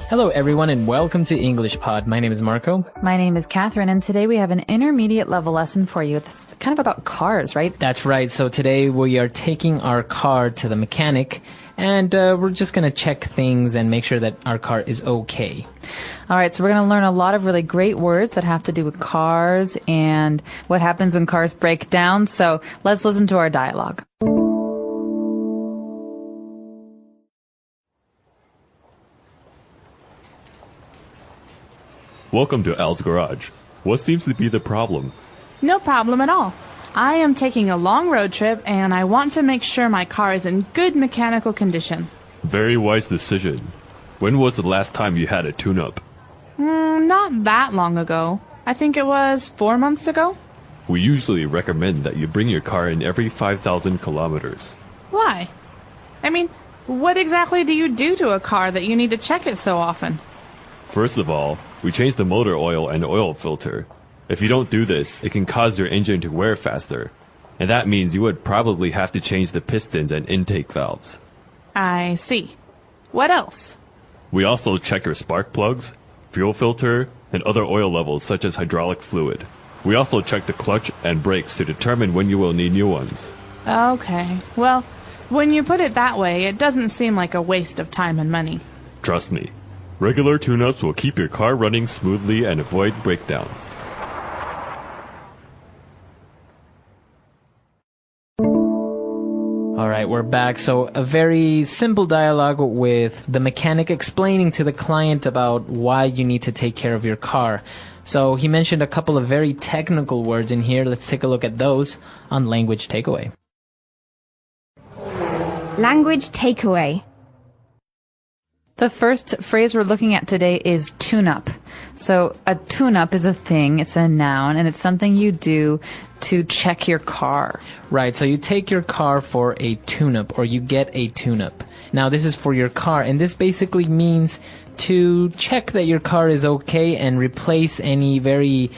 Hello, everyone, and welcome to English Pod. My name is Marco. My name is Catherine, and today we have an intermediate level lesson for you. It's kind of about cars, right? That's right. So today we are taking our car to the mechanic, and we're just going to check things and make sure that our car is okay. All right, so we're going to learn a lot of really great words that have to do with cars and what happens when cars break down. So let's listen to our dialogue. Welcome to Al's garage. What seems to be the problem? No problem at all. I am taking a long road trip and I want to make sure my car is in good mechanical condition. Very wise decision. When was the last time you had a tune-up? Not that long ago. I think it was 4 months ago. We usually recommend that you bring your car in every 5,000 kilometers. Why? I mean, what exactly do you do to a car that you need to check it so often? First of all, we change the motor oil and oil filter. If you don't do this, it can cause your engine to wear faster. And that means you would probably have to change the pistons and intake valves. I see. What else? We also check your spark plugs, fuel filter, and other oil levels such as hydraulic fluid. We also check the clutch and brakes to determine when you will need new ones. Okay. Well, when you put it that way, it doesn't seem like a waste of time and money. Trust me. Regular tune-ups will keep your car running smoothly and avoid breakdowns. All right, we're back. So a very simple dialogue with the mechanic explaining to the client about why you need to take care of your car. So he mentioned a couple of very technical words in here. Let's take a look at those on Language Takeaway. Language takeaway. The first phrase we're looking at today is tune-up. So a tune-up is a thing, it's a noun, and it's something you do to check your car. Right, so you take your car for a tune-up, or you get a tune-up. Now, this is for your car, and this basically means to check that your car is okay and replace any very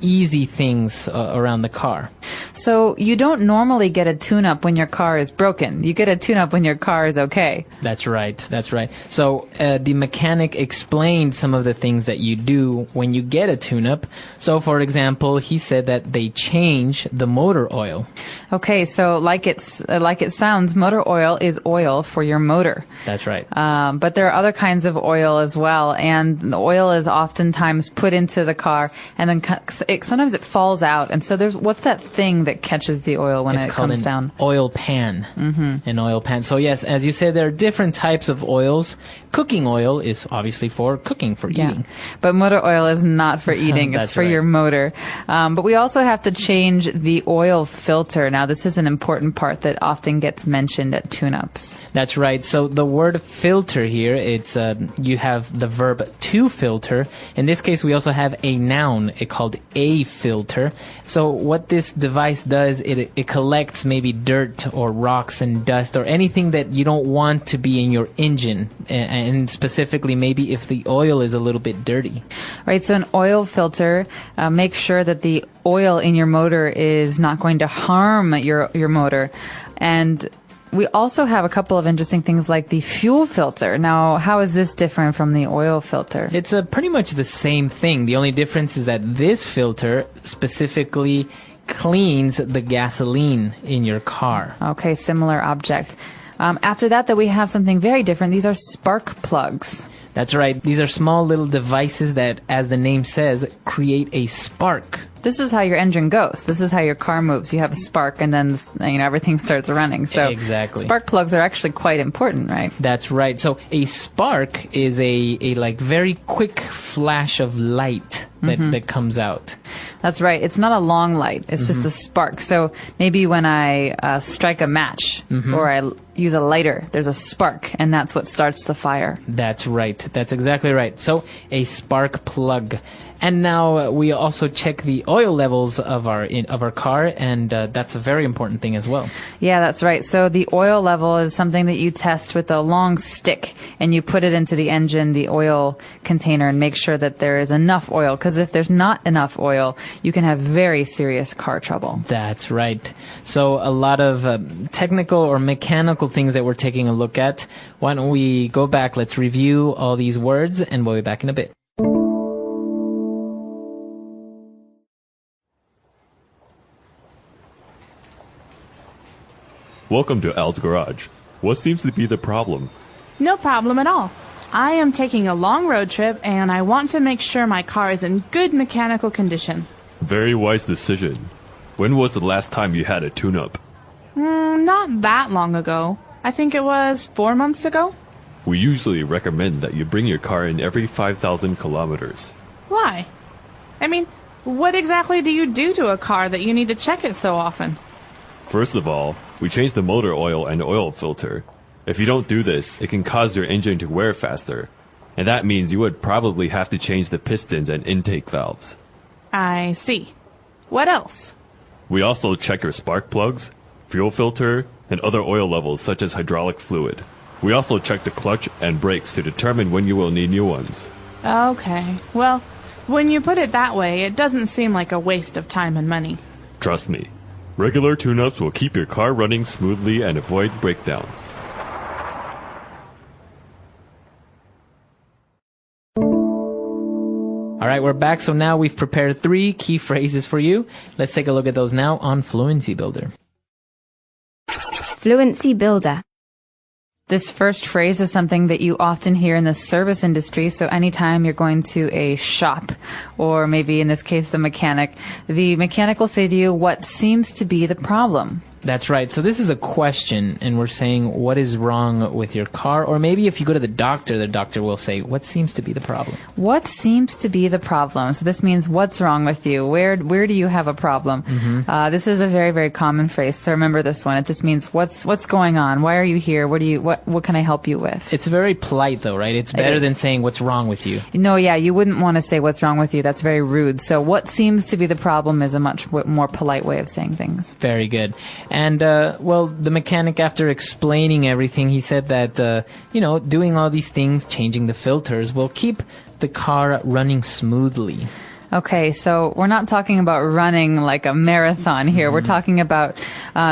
easy things around the car. So you don't normally get a tune-up when your car is broken. You get a tune-up when your car is okay. That's right. That's right. So the mechanic explained some of the things that you do when you get a tune-up. So, for example, he said that they change the motor oil. Okay, so like it sounds, motor oil is oil for your motor. That's right. But there are other kinds of oil as well, and the oil is oftentimes put into the car, and then sometimes it falls out. And so what's that thing that catches the oil when it comes down? Oil pan. Mm-hmm. An oil pan. So yes, as you said, there are different types of oils. Cooking oil is obviously for cooking, for eating. But motor oil is not for eating. It's for your motor. But we also have to change the oil filter. Now, this is an important part that often gets mentioned at tune-ups. That's right. So the word filter here, it's you have the verb to filter. In this case, we also have a noun called a filter. So what this device does, it collects maybe dirt or rocks and dust or anything that you don't want to be in your engine, and specifically maybe if the oil is a little bit dirty. Right, so an oil filter makes sure that the oil in your motor is not going to harm your motor. And we also have a couple of interesting things like the fuel filter. Now, how is this different from the oil filter? It's pretty much the same thing. The only difference is that this filter specifically cleans the gasoline in your car. Okay, similar object. After that, we have something very different. These are spark plugs. That's right. These are small little devices that, as the name says, create a spark. This is how your engine goes. This is how your car moves. You have a spark, and then everything starts running. So exactly. Spark plugs are actually quite important, right? That's right. So a spark is a like very quick flash of light that comes out. That's right. It's not a long light. It's just a spark. So maybe when I strike a match or I use a lighter, there's a spark, and that's what starts the fire. That's right. That's exactly right. So a spark plug. And now we also check the oil levels of our car, and that's a very important thing as well. Yeah, that's right. So the oil level is something that you test with a long stick, and you put it into the engine, the oil container, and make sure that there is enough oil. Because if there's not enough oil, you can have very serious car trouble. That's right. So a lot of technical or mechanical things that we're taking a look at. Why don't we go back? Let's review all these words, and we'll be back in a bit. Welcome to Al's Garage. What seems to be the problem? No problem at all. I am taking a long road trip and I want to make sure my car is in good mechanical condition. Very wise decision. When was the last time you had a tune-up? Not that long ago. I think it was 4 months ago. We usually recommend that you bring your car in every 5,000 kilometers. Why? I mean, what exactly do you do to a car that you need to check it so often? First of all, we change the motor oil and oil filter. If you don't do this, it can cause your engine to wear faster. And that means you would probably have to change the pistons and intake valves. I see. What else? We also check your spark plugs, fuel filter, and other oil levels such as hydraulic fluid. We also check the clutch and brakes to determine when you will need new ones. Okay. Well, when you put it that way, it doesn't seem like a waste of time and money. Trust me, regular tune-ups will keep your car running smoothly and avoid breakdowns. All right, we're back. So now we've prepared 3 key phrases for you. Let's take a look at those now on Fluency Builder. Fluency Builder. This first phrase is something that you often hear in the service industry. So anytime you're going to a shop, or maybe in this case a mechanic, the mechanic will say to you, what seems to be the problem? That's right. So this is a question, and we're saying what is wrong with your car, or maybe if you go to the doctor will say, what seems to be the problem? What seems to be the problem? So this means what's wrong with you? Where do you have a problem? Mm-hmm. This is a very, very common phrase. So remember this one. It just means what's going on? Why are you here? What can I help you with? It's very polite though, right? It's better than saying what's wrong with you. No, yeah, you wouldn't want to say what's wrong with you. That's very rude. So what seems to be the problem is a much more polite way of saying things. Very good. And, well, the mechanic, after explaining everything, he said that, doing all these things, changing the filters, will keep the car running smoothly. Okay, so we're not talking about running like a marathon here. Mm-hmm. We're talking about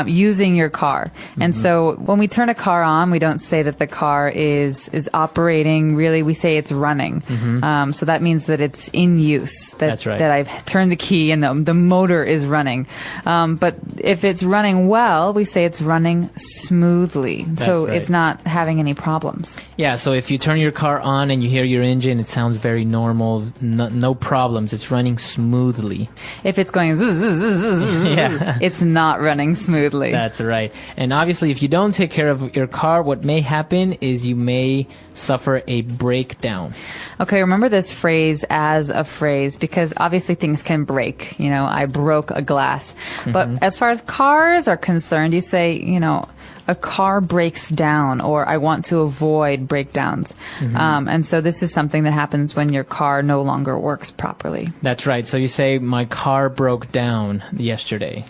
using your car. And mm-hmm. so when we turn a car on, we don't say that the car is operating. Really, we say it's running. Mm-hmm. So that means that it's in use. That's right. That I've turned the key and the motor is running. But if it's running well, we say it's running smoothly. That's so right. It's not having any problems. Yeah, so if you turn your car on and you hear your engine, it sounds very normal, no problems. It's running smoothly. If it's going zzz, zzz, zzz, zzz, yeah. It's not running smoothly. That's right. And obviously, if you don't take care of your car, what may happen is you may suffer a breakdown. Okay, remember this phrase as a phrase because obviously things can break. I broke a glass. Mm-hmm. But as far as cars are concerned, you say, a car breaks down, or I want to avoid breakdowns. Mm-hmm. And so this is something that happens when your car no longer works properly. That's right. So you say, my car broke down yesterday.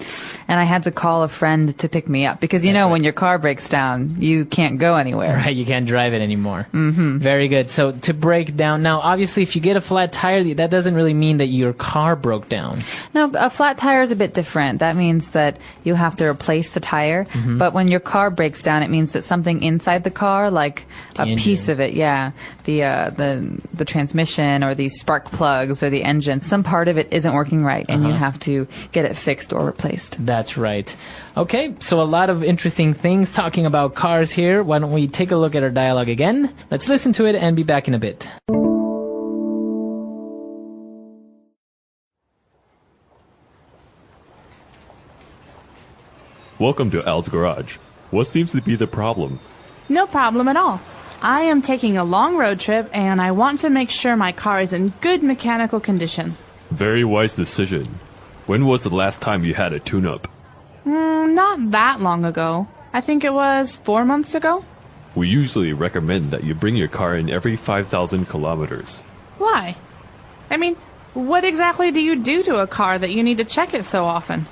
And I had to call a friend to pick me up because, right. When your car breaks down, you can't go anywhere. Right, you can't drive it anymore. Mm-hmm. Very good. So to break down, now obviously if you get a flat tire, that doesn't really mean that your car broke down. No, a flat tire is a bit different. That means that you have to replace the tire. Mm-hmm. But when your car breaks down, it means that something inside the car, like a piece of it, the transmission or the spark plugs or the engine, some part of it isn't working right, and you have to get it fixed or replaced. That's right. Okay, so a lot of interesting things talking about cars here. Why don't we take a look at our dialogue again? Let's listen to it and be back in a bit. Welcome to Al's Garage. What seems to be the problem? No problem at all. I am taking a long road trip and I want to make sure my car is in good mechanical condition. Very wise decision. When was the last time you had a tune-up? Not that long ago. I think it was 4 months ago. We usually recommend that you bring your car in every 5,000 kilometers. Why? I mean, What exactly do you do to a car that you need to check it so often?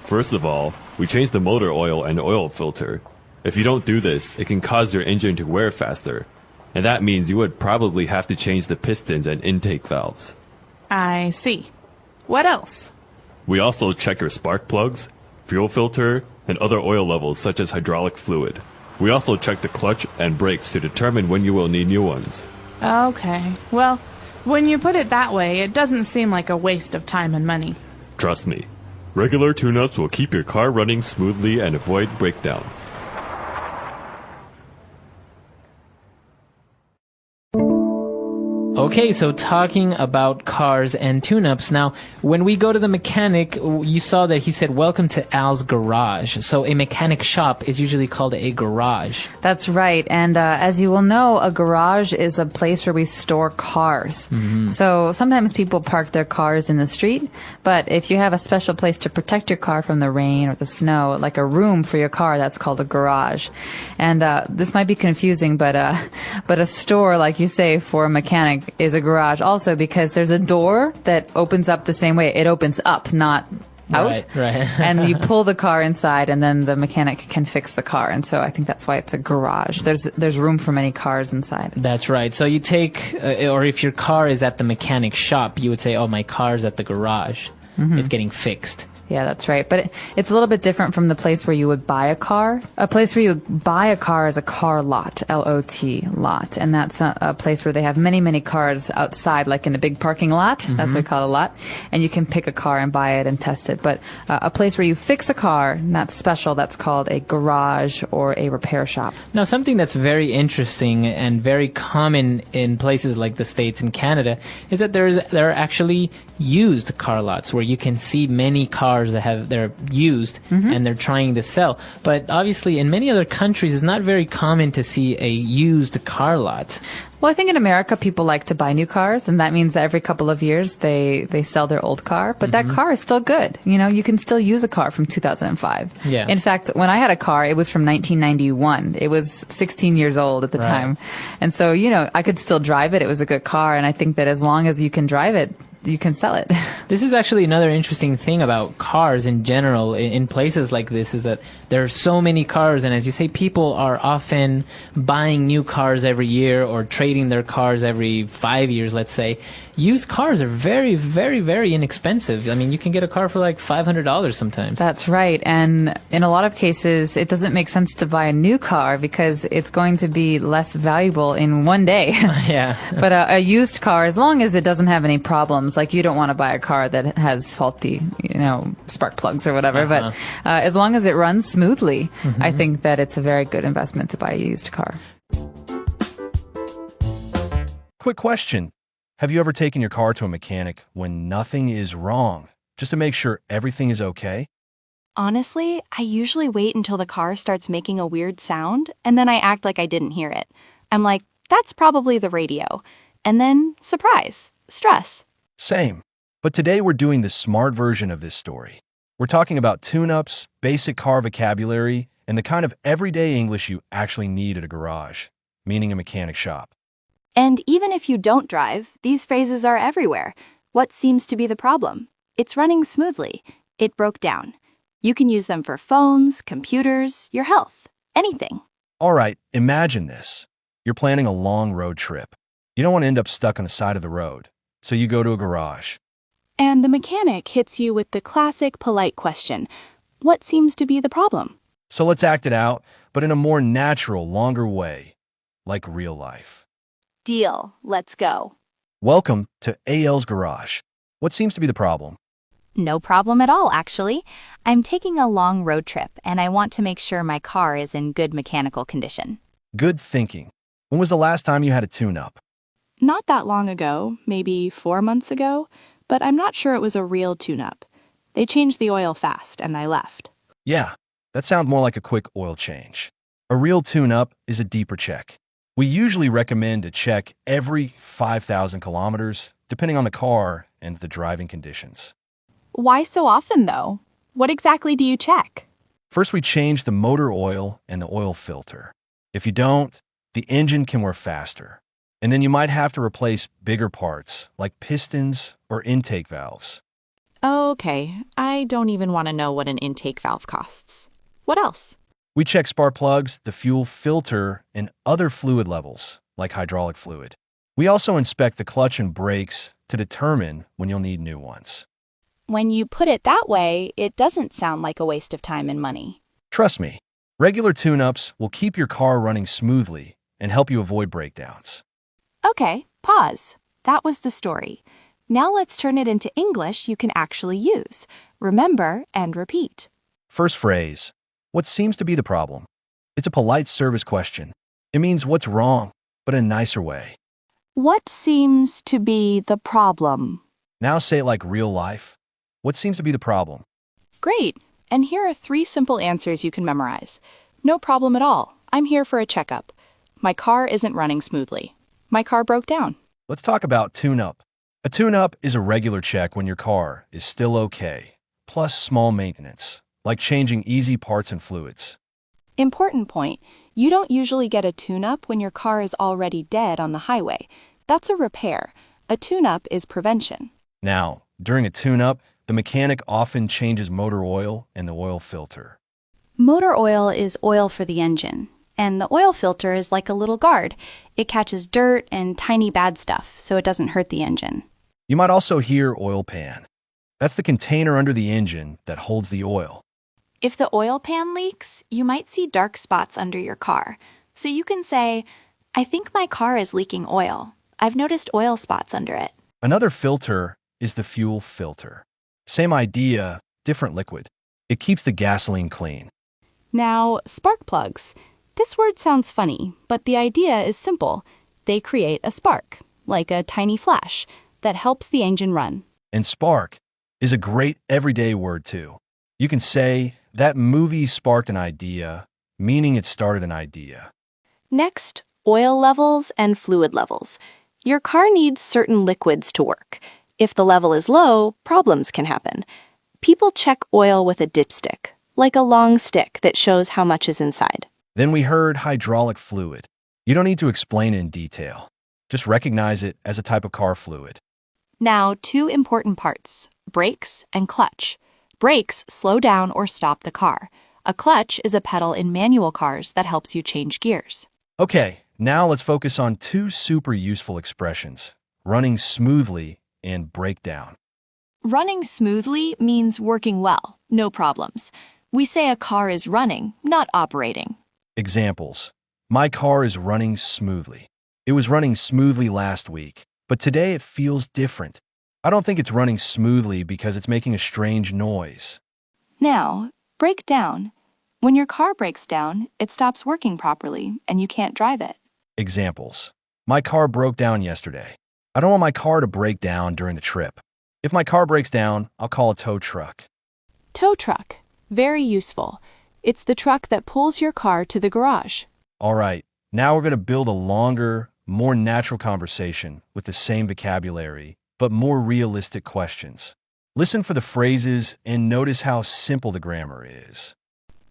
First of all, we change the motor oil and oil filter. If you don't do this, it can cause your engine to wear faster. And that means you would probably have to change the pistons and intake valves. I see. What else? We also check your spark plugs, fuel filter, and other oil levels such as hydraulic fluid. We also check the clutch and brakes to determine when you will need new ones. Okay. Well, when you put it that way, it doesn't seem like a waste of time and money. Trust me, regular tune-ups will keep your car running smoothly and avoid breakdowns. Okay, so talking about cars and tune-ups. Now, when we go to the mechanic, you saw that he said, "Welcome to Al's Garage." So a mechanic shop is usually called a garage. That's right. And as you will know, a garage is a place where we store cars. So sometimes people park their cars in the street, but if you have a special place to protect your car from the rain or the snow, like a room for your car, that's called a garage. And this might be confusing, but a store, like you say, for a mechanic is a garage also, because there's a door that opens up the same way. It opens up, not out. Right. And you pull the car inside, and then the mechanic can fix the car. And so I think that's why it's a garage. There's room for many cars inside. That's right. So you take, or if your car is at the mechanic shop, you would say, "Oh, my car's at the garage. It's getting fixed." Yeah, that's right. But it's a little bit different from the place where you would buy a car. A place where you buy a car is a car lot, L-O-T, lot. And that's a place where they have many, many cars outside, like in a big parking lot. That's what we call a lot. And you can pick a car and buy it and test it. But a place where you fix a car, and that's special, that's called a garage or a repair shop. Now, something that's very interesting and very common in places like the States and Canada is that there are actually used car lots where you can see many cars that they're used and they're trying to sell. But obviously, in many other countries, it's not very common to see a used car lot. Well, I think in America, people like to buy new cars, and that means that every couple of years they sell their old car. But that car is still good. You know, you can still use a car from 2005. Yeah. In fact, when I had a car, it was from 1991. It was 16 years old at the time. And so, you know, I could still drive it. It was a good car. And I think that as long as you can drive it, you can sell it. This is actually another interesting thing about cars in general in places like this, is that there are so many cars, and as you say, people are often buying new cars every year or trading their cars every 5 years, let's say. Used cars are very, very, very inexpensive. I mean, you can get a car for like $500 sometimes. That's right. And in a lot of cases, it doesn't make sense to buy a new car because it's going to be less valuable in one day. Yeah. But a used car, as long as it doesn't have any problems, like you don't want to buy a car that has faulty, you know, spark plugs or whatever. But as long as it runs smoothly, I think that it's a very good investment to buy a used car. Quick question. Have you ever taken your car to a mechanic when nothing is wrong, just to make sure everything is okay? Honestly, I usually wait until the car starts making a weird sound, and then I act like I didn't hear it. I'm like, that's probably the radio. And then, surprise, stress. Same. But today we're doing the smart version of this story. We're talking about tune-ups, basic car vocabulary, and the kind of everyday English you actually need at a garage, meaning a mechanic shop. And even if you don't drive, these phrases are everywhere. What seems to be the problem? It's running smoothly. It broke down. You can use them for phones, computers, your health, anything. All right, imagine this. You're planning a long road trip. You don't want to end up stuck on the side of the road, so you go to a garage. And the mechanic hits you with the classic polite question, what seems to be the problem? So let's act it out, but in a more natural, longer way, like real life. Deal. Let's go. Welcome to AL's Garage. What seems to be the problem? No problem at all, actually. I'm taking a long road trip, and I want to make sure my car is in good mechanical condition. Good thinking. When was the last time you had a tune-up? Not that long ago, maybe 4 months ago, but I'm not sure it was a real tune-up. They changed the oil fast, and I left. Yeah, that sounds more like a quick oil change. A real tune-up is a deeper check. We usually recommend a check every 5,000 kilometers, depending on the car and the driving conditions. Why so often, though? What exactly do you check? First, we change the motor oil and the oil filter. If you don't, the engine can wear faster. And then you might have to replace bigger parts like pistons or intake valves. Okay, I don't even want to know what an intake valve costs. What else? We check spark plugs, the fuel filter, and other fluid levels, like hydraulic fluid. We also inspect the clutch and brakes to determine when you'll need new ones. When you put it that way, it doesn't sound like a waste of time and money. Trust me, regular tune-ups will keep your car running smoothly and help you avoid breakdowns. Okay, pause. That was the story. Now let's turn it into English you can actually use. Remember and repeat. First phrase, what seems to be the problem? It's a polite service question. It means what's wrong, but in a nicer way. What seems to be the problem? Now say it like real life. What seems to be the problem? Great. And here are 3 simple answers you can memorize. No problem at all. I'm here for a checkup. My car isn't running smoothly. My car broke down. Let's talk about tune-up. A tune-up is a regular check when your car is still okay, plus small maintenance, like changing easy parts and fluids. Important point. You don't usually get a tune-up when your car is already dead on the highway. That's a repair. A tune-up is prevention. Now, during a tune-up, the mechanic often changes motor oil and the oil filter. Motor oil is oil for the engine, and the oil filter is like a little guard. It catches dirt and tiny bad stuff, so it doesn't hurt the engine. You might also hear oil pan. That's the container under the engine that holds the oil. If the oil pan leaks, you might see dark spots under your car. So you can say, I think my car is leaking oil. I've noticed oil spots under it. Another filter is the fuel filter. Same idea, different liquid. It keeps the gasoline clean. Now, spark plugs. This word sounds funny, but the idea is simple. They create a spark, like a tiny flash, that helps the engine run. And spark is a great everyday word too. You can say, that movie sparked an idea, meaning it started an idea. Next, oil levels and fluid levels. Your car needs certain liquids to work. If the level is low, problems can happen. People check oil with a dipstick, like a long stick that shows how much is inside. Then we heard hydraulic fluid. You don't need to explain it in detail. Just recognize it as a type of car fluid. Now, 2 important parts, brakes and clutch. Brakes slow down or stop the car. A clutch is a pedal in manual cars that helps you change gears. Okay, now let's focus on 2 super useful expressions, running smoothly and breakdown. Running smoothly means working well, no problems. We say a car is running, not operating. Examples. My car is running smoothly. It was running smoothly last week, but today it feels different. I don't think it's running smoothly because it's making a strange noise. Now, break down. When your car breaks down, it stops working properly and you can't drive it. Examples. My car broke down yesterday. I don't want my car to break down during the trip. If my car breaks down, I'll call a tow truck. Tow truck. Very useful. It's the truck that pulls your car to the garage. All right, now we're going to build a longer, more natural conversation with the same vocabulary, but more realistic questions. Listen for the phrases and notice how simple the grammar is.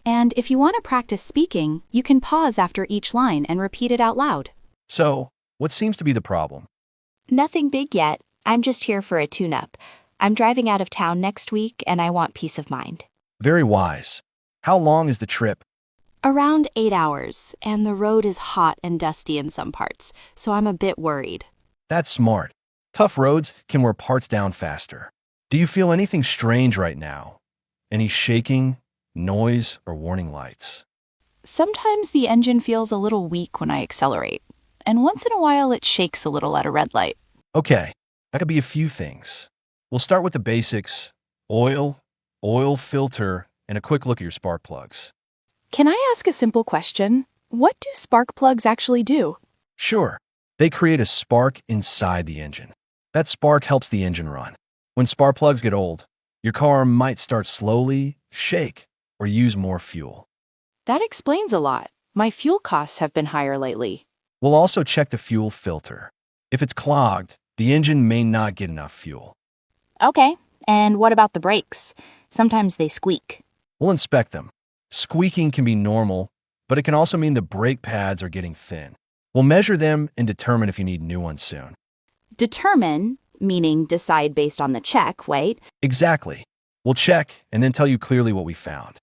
And if you want to practice speaking, you can pause after each line and repeat it out loud. So, what seems to be the problem? Nothing big yet. I'm just here for a tune-up. I'm driving out of town next week and I want peace of mind. Very wise. How long is the trip? Around 8 hours, and the road is hot and dusty in some parts, so I'm a bit worried. That's smart. Tough roads can wear parts down faster. Do you feel anything strange right now? Any shaking, noise, or warning lights? Sometimes the engine feels a little weak when I accelerate, and once in a while it shakes a little at a red light. Okay, that could be a few things. We'll start with the basics: oil, oil filter, and a quick look at your spark plugs. Can I ask a simple question? What do spark plugs actually do? Sure, they create a spark inside the engine. That spark helps the engine run. When spark plugs get old, your car might start slowly, shake, or use more fuel. That explains a lot. My fuel costs have been higher lately. We'll also check the fuel filter. If it's clogged, the engine may not get enough fuel. Okay, and what about the brakes? Sometimes they squeak. We'll inspect them. Squeaking can be normal, but it can also mean the brake pads are getting thin. We'll measure them and determine if you need new ones soon. Determine, meaning decide based on the check, right? Exactly. We'll check and then tell you clearly what we found.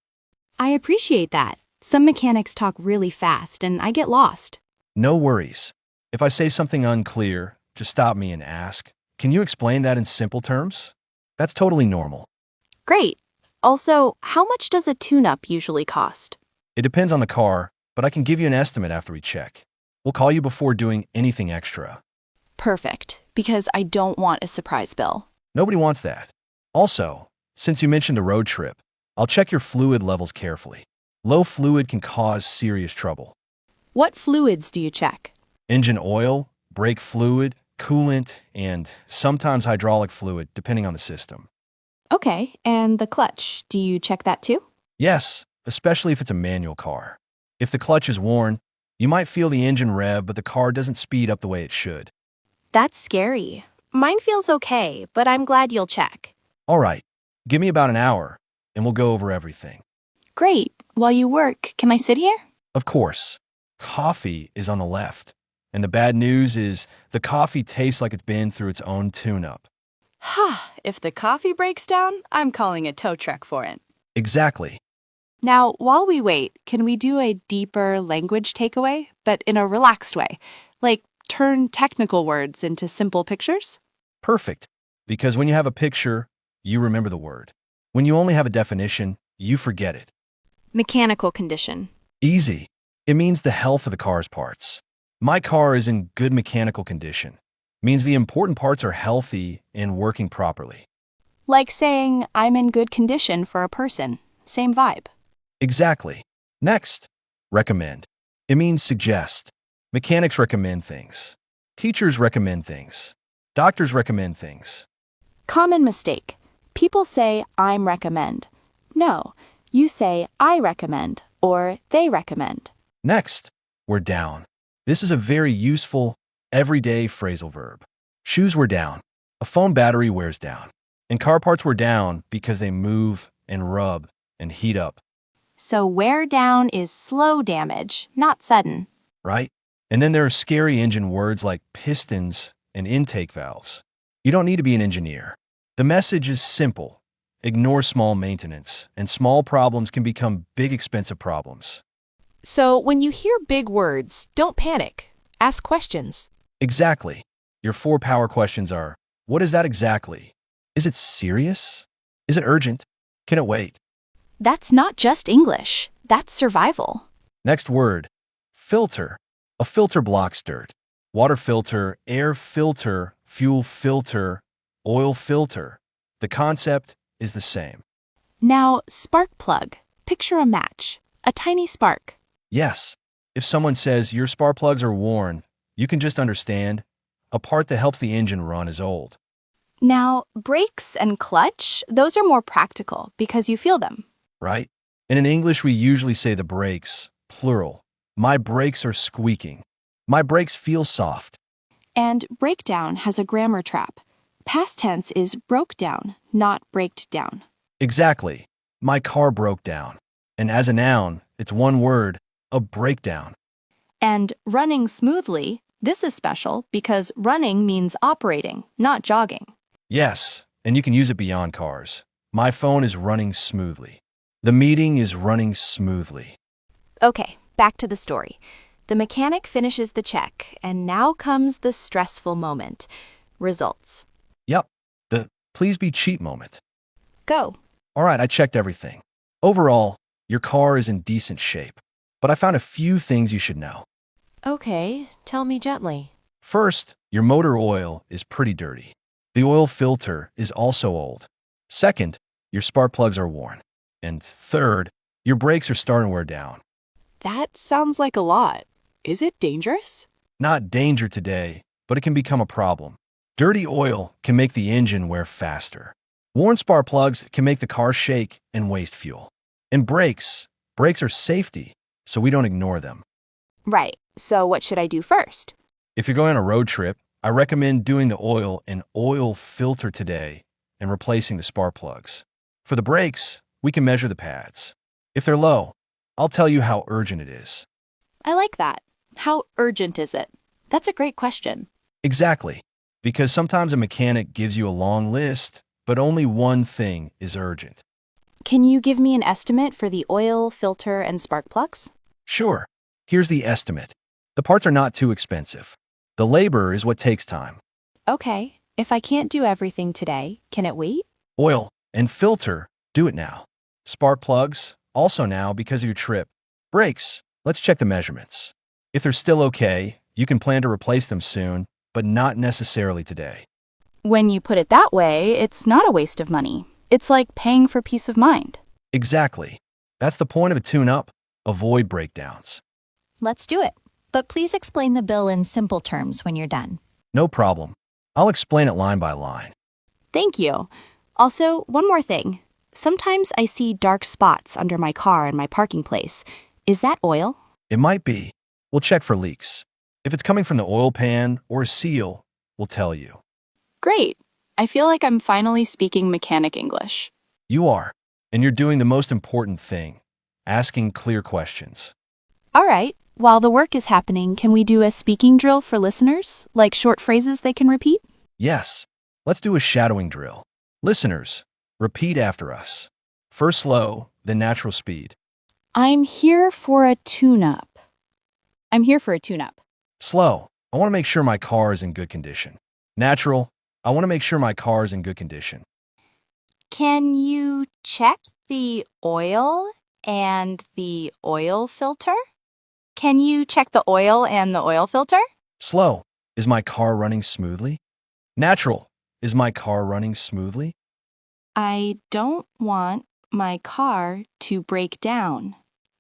I appreciate that. Some mechanics talk really fast and I get lost. No worries. If I say something unclear, just stop me and ask, "Can you explain that in simple terms?" That's totally normal. Great. Also, how much does a tune-up usually cost? It depends on the car, but I can give you an estimate after we check. We'll call you before doing anything extra. Perfect, because I don't want a surprise bill. Nobody wants that. Also, since you mentioned a road trip, I'll check your fluid levels carefully. Low fluid can cause serious trouble. What fluids do you check? Engine oil, brake fluid, coolant, and sometimes hydraulic fluid, depending on the system. Okay, and the clutch, do you check that too? Yes, especially if it's a manual car. If the clutch is worn, you might feel the engine rev, but the car doesn't speed up the way it should. That's scary. Mine feels okay, but I'm glad you'll check. All right, give me about an hour, and we'll go over everything. Great. While you work, can I sit here? Of course. Coffee is on the left. And the bad news is the coffee tastes like it's been through its own tune-up. If the coffee breaks down, I'm calling a tow truck for it. Exactly. Now, while we wait, can we do a deeper language takeaway, but in a relaxed way? Like turn technical words into simple pictures? Perfect. Because when you have a picture, you remember the word. When you only have a definition, you forget it. Mechanical condition. Easy. It means the health of the car's parts. My car is in good mechanical condition. Means the important parts are healthy and working properly. Like saying, I'm in good condition for a person. Same vibe. Exactly. Next, recommend. It means suggest. Mechanics recommend things. Teachers recommend things. Doctors recommend things. Common mistake. People say, I'm recommend. No, you say, I recommend, or they recommend. Next, we're down. This is a very useful, everyday phrasal verb. Shoes were down. A phone battery wears down. And car parts were down because they move and rub and heat up, So wear down is slow damage, not sudden. right? And then there are scary engine words like pistons and intake valves. You don't need to be an engineer. The message is simple. Ignore small maintenance, and small problems can become big expensive problems. So when you hear big words, don't panic. Ask questions. Exactly. Your 4 power questions are, what is that exactly? Is it serious? Is it urgent? Can it wait? That's not just English. That's survival. Next word, filter. A filter blocks dirt. Water filter, air filter, fuel filter, oil filter. The concept is the same. Now, spark plug. Picture a match. A tiny spark. Yes, if someone says your spark plugs are worn, you can just understand a part that helps the engine run is old. Now, brakes and clutch, those are more practical because you feel them. Right? And in English, we usually say the brakes, plural. My brakes are squeaking. My brakes feel soft. And breakdown has a grammar trap. Past tense is broke down, not braked down. Exactly. My car broke down. And as a noun, it's one word, a breakdown. And running smoothly, this is special because running means operating, not jogging. Yes, and you can use it beyond cars. My phone is running smoothly. The meeting is running smoothly. Okay, back to the story. The mechanic finishes the check, and now comes the stressful moment. Results. Yep, the please be cheap moment. Go. All right, I checked everything. Overall, your car is in decent shape, but I found a few things you should know. Okay, tell me gently. First, your motor oil is pretty dirty. The oil filter is also old. Second, your spark plugs are worn. And third, your brakes are starting to wear down. That sounds like a lot. Is it dangerous? Not danger today, but it can become a problem. Dirty oil can make the engine wear faster. Worn spark plugs can make the car shake and waste fuel. And brakes are safety, so we don't ignore them. Right. So what should I do first? If you're going on a road trip, I recommend doing the oil and oil filter today and replacing the spark plugs. For the brakes, we can measure the pads. If they're low, I'll tell you how urgent it is. I like that. How urgent is it? That's a great question. Exactly. Because sometimes a mechanic gives you a long list, but only one thing is urgent. Can you give me an estimate for the oil, filter, and spark plugs? Sure. Here's the estimate. The parts are not too expensive. The labor is what takes time. Okay. If I can't do everything today, can it wait? Oil and filter, do it now. Spark plugs, also now because of your trip. Brakes, let's check the measurements. If they're still okay, you can plan to replace them soon, but not necessarily today. When you put it that way, it's not a waste of money. It's like paying for peace of mind. Exactly. That's the point of a tune-up. Avoid breakdowns. Let's do it. But please explain the bill in simple terms when you're done. No problem. I'll explain it line by line. Thank you. Also, one more thing. Sometimes I see dark spots under my car in my parking place. Is that oil? It might be. We'll check for leaks. If it's coming from the oil pan or a seal, we'll tell you. Great. I feel like I'm finally speaking mechanic English. You are. And you're doing the most important thing, asking clear questions. All right. While the work is happening, can we do a speaking drill for listeners, like short phrases they can repeat? Yes. Let's do a shadowing drill. Listeners, repeat after us. First slow, then natural speed. I'm here for a tune-up. I'm here for a tune-up. Slow. I want to make sure my car is in good condition. Natural. I want to make sure my car is in good condition. Can you check the oil and the oil filter? Can you check the oil and the oil filter? Slow. Is my car running smoothly? Natural. Is my car running smoothly? I don't want my car to break down.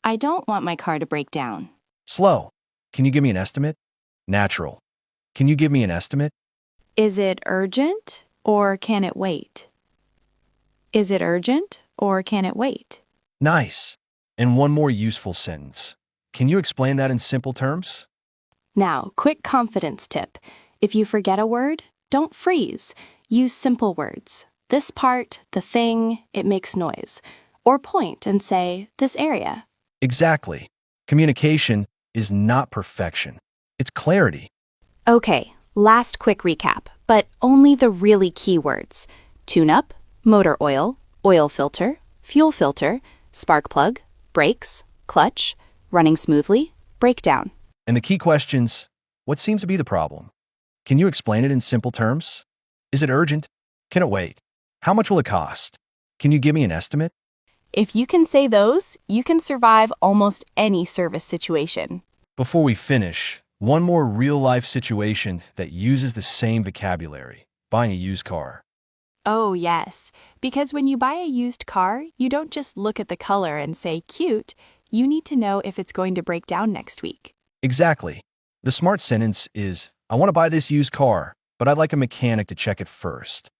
I don't want my car to break down. Slow. Can you give me an estimate? Natural. Can you give me an estimate? Is it urgent or can it wait? Is it urgent or can it wait? Nice. And one more useful sentence. Can you explain that in simple terms? Now, quick confidence tip. If you forget a word, don't freeze. Use simple words. This part, the thing, it makes noise. Or point and say, this area. Exactly. Communication is not perfection. It's clarity. Okay, last quick recap, but only the really key words. Tune-up, motor oil, oil filter, fuel filter, spark plug, brakes, clutch, running smoothly, breakdown. And the key questions, what seems to be the problem? Can you explain it in simple terms? Is it urgent? Can it wait? How much will it cost? Can you give me an estimate? If you can say those, you can survive almost any service situation. Before we finish, one more real-life situation that uses the same vocabulary, buying a used car. Oh, yes. Because when you buy a used car, you don't just look at the color and say, cute. You need to know if it's going to break down next week. Exactly. The smart sentence is, I want to buy this used car, but I'd like a mechanic to check it first.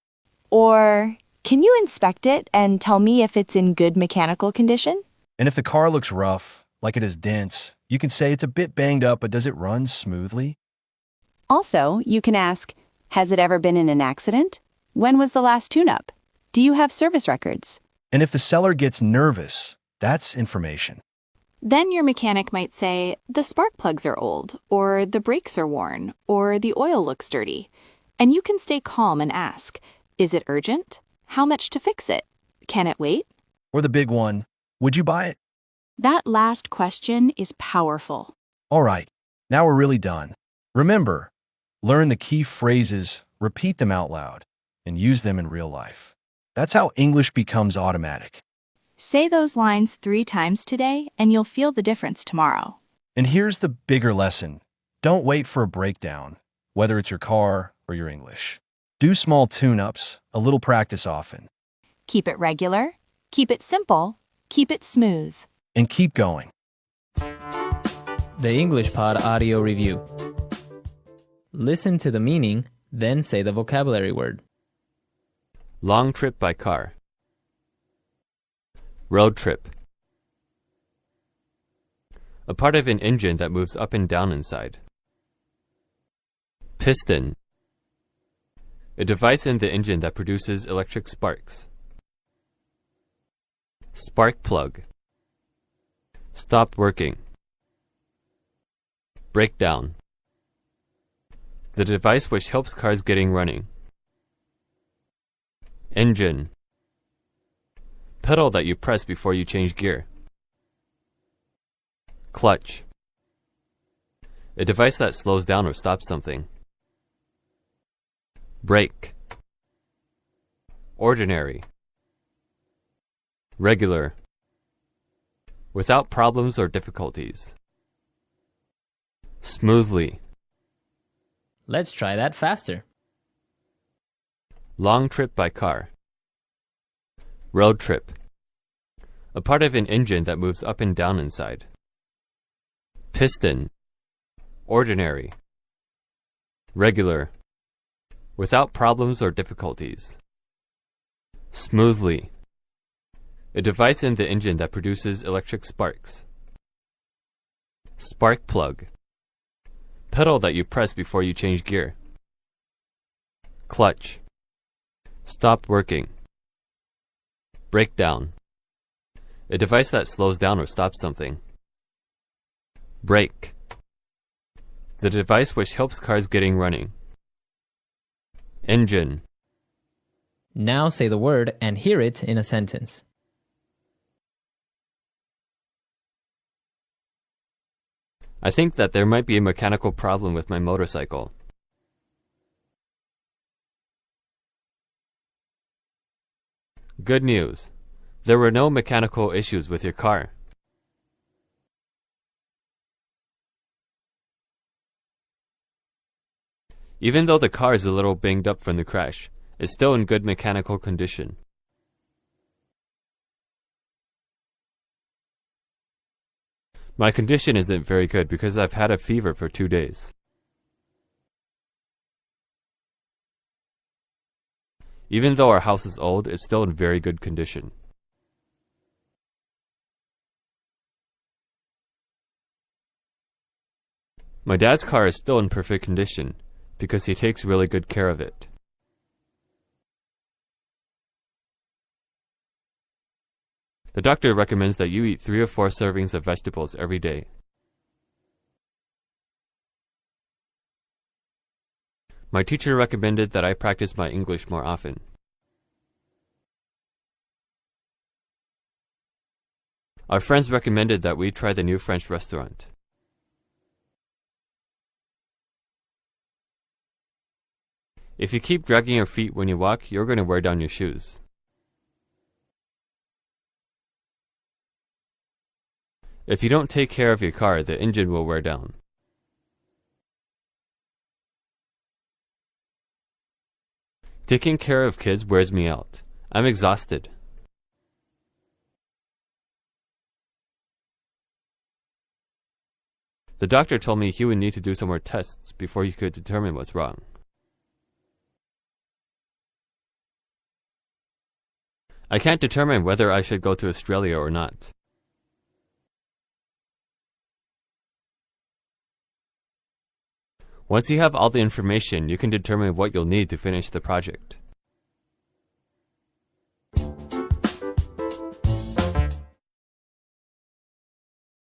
Or, can you inspect it and tell me if it's in good mechanical condition? And if the car looks rough, like it has dents, you can say it's a bit banged up, but does it run smoothly? Also, you can ask, has it ever been in an accident? When was the last tune-up? Do you have service records? And if the seller gets nervous, that's information. Then your mechanic might say, the spark plugs are old, or the brakes are worn, or the oil looks dirty. And you can stay calm and ask, is it urgent? How much to fix it? Can it wait? Or the big one, would you buy it? That last question is powerful. All right, now we're really done. Remember, learn the key phrases, repeat them out loud, and use them in real life. That's how English becomes automatic. Say those lines 3 times today, and you'll feel the difference tomorrow. And here's the bigger lesson. Don't wait for a breakdown, whether it's your car or your English. Do small tune-ups, a little practice often. Keep it regular, keep it simple, keep it smooth. And keep going. The English Pod Audio Review. Listen to the meaning, then say the vocabulary word. Long trip by car. Road trip. A part of an engine that moves up and down inside. Piston. A device in the engine that produces electric sparks. Spark plug. Stopped working. Breakdown. The device which helps cars getting running. Engine. Pedal that you press before you change gear. Clutch. A device that slows down or stops something. Brake. Ordinary. Regular. Without problems or difficulties. Smoothly. Let's try that faster. Long trip by car. Road trip. A part of an engine that moves up and down inside. Piston. Ordinary. Regular. Without problems or difficulties. Smoothly. A device in the engine that produces electric sparks. Spark plug. Pedal that you press before you change gear. Clutch. Stop working. Breakdown. A device that slows down or stops something. Brake. The device which helps cars getting running. Engine. Now say the word and hear it in a sentence. I think that there might be a mechanical problem with my motorcycle. Good news. There were no mechanical issues with your car. Even though the car is a little banged up from the crash, it's still in good mechanical condition. My condition isn't very good because I've had a fever for 2 days. Even though our house is old, it's still in very good condition. My dad's car is still in perfect condition because he takes really good care of it. The doctor recommends that you eat 3 or 4 servings of vegetables every day. My teacher recommended that I practice my English more often. Our friends recommended that we try the new French restaurant. If you keep dragging your feet when you walk, you're going to wear down your shoes. If you don't take care of your car, the engine will wear down. Taking care of kids wears me out. I'm exhausted. The doctor told me he would need to do some more tests before he could determine what's wrong. I can't determine whether I should go to Australia or not. Once you have all the information, you can determine what you'll need to finish the project.